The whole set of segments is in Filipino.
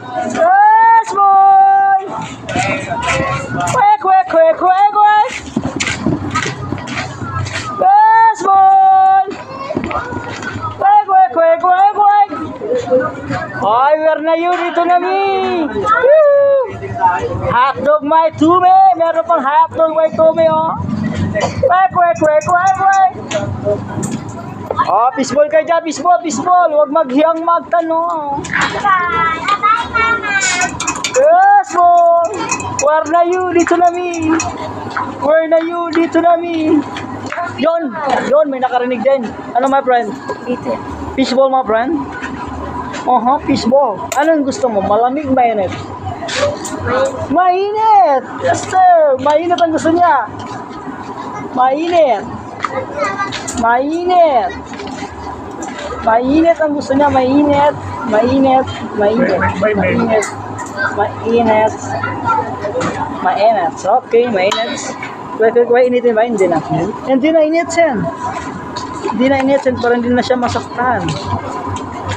Yes, boy! Quack, quack, quack, quack, quack! Yes, boy! Quack, quack, quack, quack, quack! Ay, where na yun? Dito na mi! Woo! Hotdog may tume! Meron pang hotdog may tume, oh! Quack, quack, quack, quack, quack! Oh, fishball kayo dyan, fishball, fishball! Huwag maghiyang magtanong! Yes, boy! Where na you? Dito na mi! Where na you? Dito na mi! Yon, may nakarinig din. Ano, my friend? Fishball, my friend? Fishball. Anong gusto mo? Malamig, mainit? Mainit! Yes, sir! Mainit ang gusto niya. Mainit! Mainit! Mainit ang gusto niya. Mainit! Mainit! Mainit! Mainit! Mainit! Mainit! Okay, mainit. Kaya initin ba? Hindi na. Hindi na initin. Hindi na initin para hindi na siya masaktan.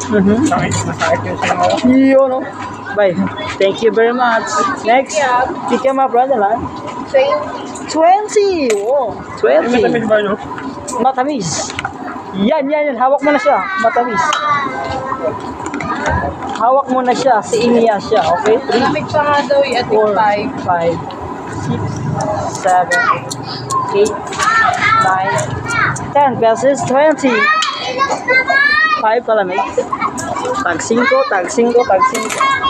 Masakit yung sinawa. Yun, no? Bye. Thank you very much. Next. Kika my brother, ha? 20. Oh, 20. Matamis ba yun? Matamis. Yan. Hawak mo na siya. Matamis. Hawak mo na siya. Si Inia siya. Okay? 3, Malamig pa nga daw eh, at 4, 5. 5, 6, 7, 8, 9, 10 pesos, 20. 5 palamig. Tag 5, tag 5, tag 5.